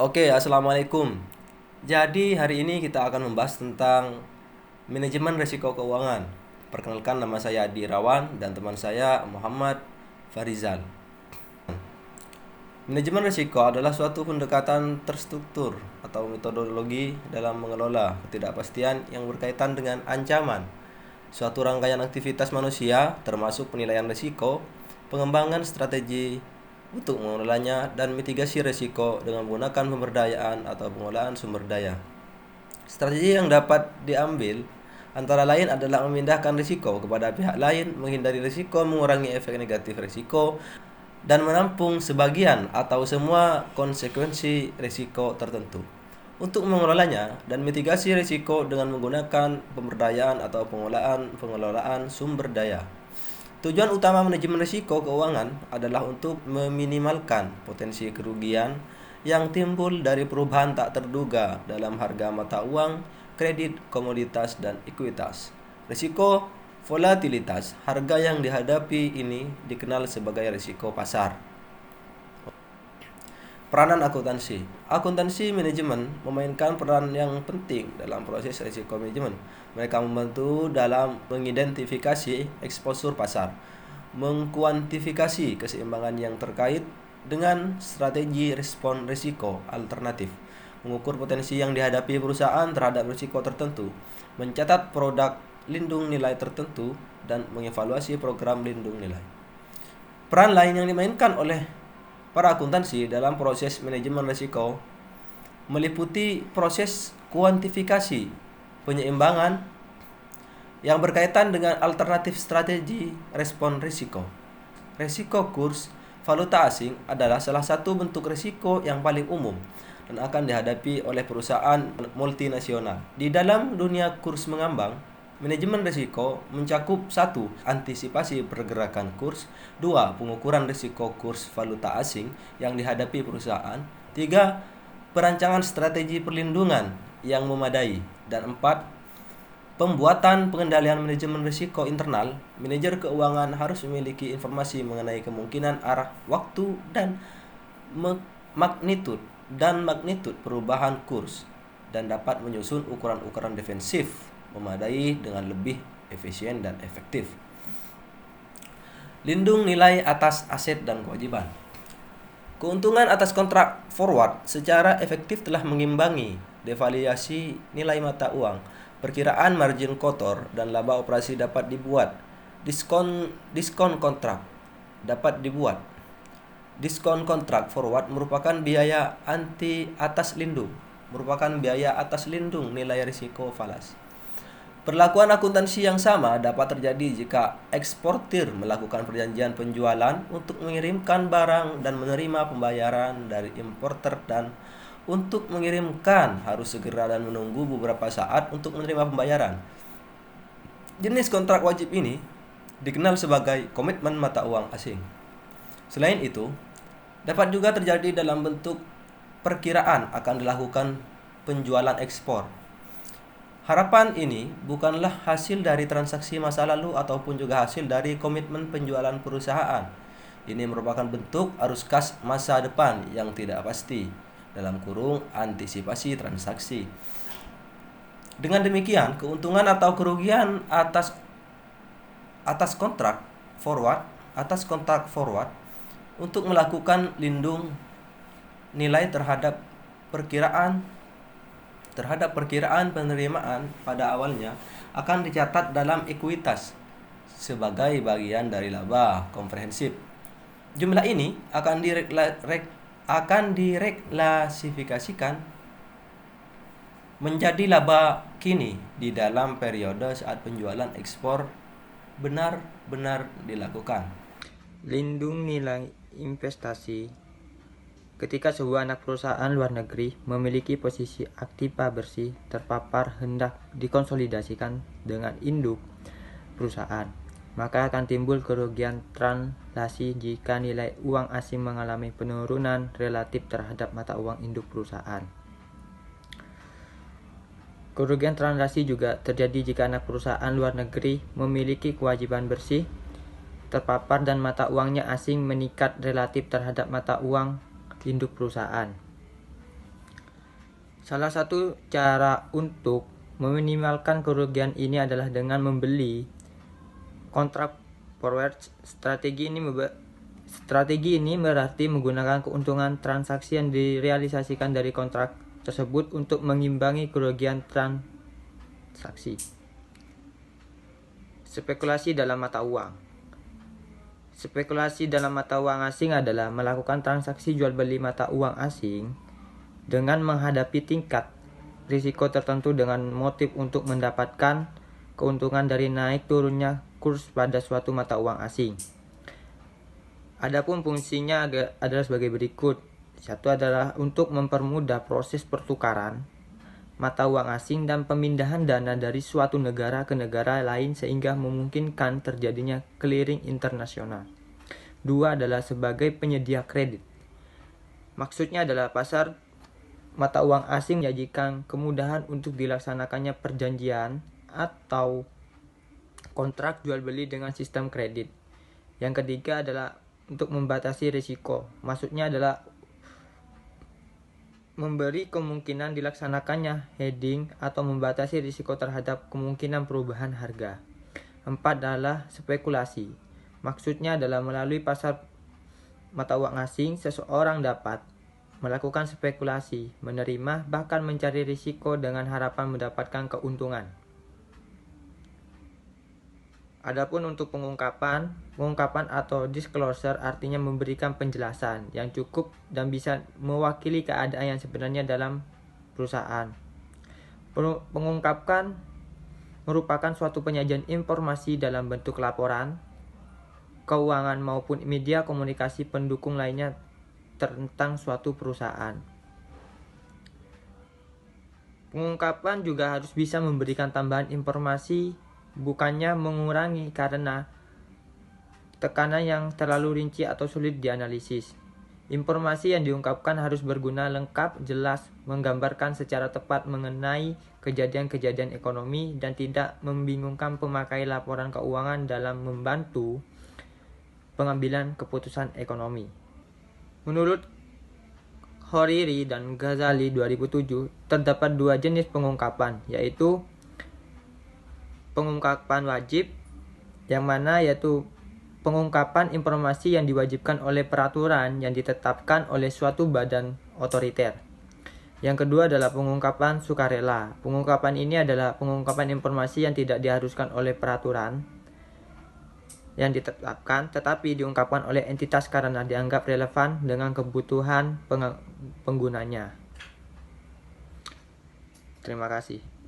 Oke, assalamualaikum. Jadi hari ini kita akan membahas tentang manajemen risiko keuangan. Perkenalkan, nama saya Adi Rawan dan teman saya Muhammad Farizal. Manajemen risiko adalah suatu pendekatan terstruktur atau metodologi dalam mengelola ketidakpastian yang berkaitan dengan ancaman suatu rangkaian aktivitas manusia, termasuk penilaian risiko, pengembangan strategi untuk mengelolanya, dan mitigasi risiko dengan menggunakan pemberdayaan atau pengolahan sumber daya. Strategi yang dapat diambil antara lain adalah memindahkan risiko kepada pihak lain, menghindari risiko, mengurangi efek negatif risiko, dan menampung sebagian atau semua konsekuensi risiko tertentu. Untuk mengelolanya dan mitigasi risiko dengan menggunakan pemberdayaan atau pengelolaan sumber daya. Tujuan utama manajemen risiko keuangan adalah untuk meminimalkan potensi kerugian yang timbul dari perubahan tak terduga dalam harga mata uang, kredit, komoditas, dan ekuitas. Risiko volatilitas harga yang dihadapi ini dikenal sebagai risiko pasar. Peranan akuntansi. Akuntansi manajemen memainkan peran yang penting dalam proses risiko manajemen. Mereka membantu dalam mengidentifikasi eksposur pasar, mengkuantifikasi keseimbangan yang terkait dengan strategi respon risiko alternatif, mengukur potensi yang dihadapi perusahaan terhadap risiko tertentu, mencatat produk lindung nilai tertentu, dan mengevaluasi program lindung nilai. Peran lain yang dimainkan oleh para akuntansi dalam proses manajemen risiko meliputi proses kuantifikasi penyeimbangan yang berkaitan dengan alternatif strategi respon risiko. Risiko kurs valuta asing adalah salah satu bentuk risiko yang paling umum dan akan dihadapi oleh perusahaan multinasional. Di dalam dunia kurs mengambang, manajemen risiko mencakup 1. Antisipasi pergerakan kurs, 2. Pengukuran risiko kurs valuta asing yang dihadapi perusahaan, 3. Perancangan strategi perlindungan yang memadai, dan 4. Pembuatan pengendalian manajemen risiko internal. Manajer keuangan harus memiliki informasi mengenai kemungkinan arah waktu dan magnitud perubahan kurs dan dapat menyusun ukuran-ukuran defensif memadai dengan lebih efisien dan efektif. Lindung nilai atas aset dan kewajiban. Keuntungan atas kontrak forward secara efektif telah mengimbangi devaluasi nilai mata uang. Perkiraan margin kotor dan laba operasi dapat dibuat. Diskon kontrak dapat dibuat. Diskon kontrak forward merupakan biaya atas lindung nilai risiko falas. Perlakuan akuntansi yang sama dapat terjadi jika eksportir melakukan perjanjian penjualan untuk mengirimkan barang dan menerima pembayaran dari importer, dan untuk mengirimkan harus segera dan menunggu beberapa saat untuk menerima pembayaran. Jenis kontrak wajib ini dikenal sebagai komitmen mata uang asing. Selain itu, dapat juga terjadi dalam bentuk perkiraan akan dilakukan penjualan ekspor. Harapan ini bukanlah hasil dari transaksi masa lalu ataupun juga hasil dari komitmen penjualan perusahaan. Ini merupakan bentuk arus kas masa depan yang tidak pasti (antisipasi transaksi). Dengan demikian, keuntungan atau kerugian atas kontrak forward untuk melakukan lindung nilai terhadap perkiraan penerimaan pada awalnya akan dicatat dalam ekuitas sebagai bagian dari laba komprehensif. Jumlah ini akan direklasifikasikan menjadi laba kini di dalam periode saat penjualan ekspor benar-benar dilakukan. Lindung nilai investasi. Ketika sebuah anak perusahaan luar negeri memiliki posisi aktiva bersih terpapar hendak dikonsolidasikan dengan induk perusahaan, maka akan timbul kerugian translasi jika nilai uang asing mengalami penurunan relatif terhadap mata uang induk perusahaan. Kerugian translasi juga terjadi jika anak perusahaan luar negeri memiliki kewajiban bersih terpapar dan mata uangnya asing meningkat relatif terhadap mata uang induk perusahaan. Salah satu cara untuk meminimalkan kerugian ini adalah dengan membeli kontrak forward. Strategi ini berarti menggunakan keuntungan transaksi yang direalisasikan dari kontrak tersebut untuk mengimbangi kerugian transaksi. Spekulasi dalam mata uang. Spekulasi dalam mata uang asing adalah melakukan transaksi jual beli mata uang asing dengan menghadapi tingkat risiko tertentu dengan motif untuk mendapatkan keuntungan dari naik turunnya kurs pada suatu mata uang asing. Adapun fungsinya adalah sebagai berikut. Satu adalah untuk mempermudah proses pertukaran mata uang asing dan pemindahan dana dari suatu negara ke negara lain sehingga memungkinkan terjadinya clearing internasional. Dua adalah sebagai penyedia kredit. Maksudnya adalah pasar mata uang asing menyajikan kemudahan untuk dilaksanakannya perjanjian atau kontrak jual beli dengan sistem kredit. Yang ketiga adalah untuk membatasi risiko. Maksudnya adalah memberi kemungkinan dilaksanakannya hedging atau membatasi risiko terhadap kemungkinan perubahan harga. 4 adalah spekulasi. Maksudnya adalah melalui pasar mata uang asing, seseorang dapat melakukan spekulasi, menerima, bahkan mencari risiko dengan harapan mendapatkan keuntungan. Adapun untuk pengungkapan atau disclosure artinya memberikan penjelasan yang cukup dan bisa mewakili keadaan yang sebenarnya dalam perusahaan. Pengungkapan merupakan suatu penyajian informasi dalam bentuk laporan keuangan maupun media komunikasi pendukung lainnya tentang suatu perusahaan. Pengungkapan juga harus bisa memberikan tambahan informasi, bukannya mengurangi karena tekanan yang terlalu rinci atau sulit dianalisis. Informasi yang diungkapkan harus berguna, lengkap, jelas, menggambarkan secara tepat mengenai kejadian-kejadian ekonomi dan tidak membingungkan pemakai laporan keuangan dalam membantu pengambilan keputusan ekonomi. Menurut Horiri dan Ghazali 2007, terdapat dua jenis pengungkapan, yaitu pengungkapan wajib, yang mana yaitu pengungkapan informasi yang diwajibkan oleh peraturan yang ditetapkan oleh suatu badan otoriter. Yang kedua adalah pengungkapan sukarela. Pengungkapan ini adalah pengungkapan informasi yang tidak diharuskan oleh peraturan yang ditetapkan, tetapi diungkapkan oleh entitas karena dianggap relevan dengan kebutuhan penggunanya. Terima kasih.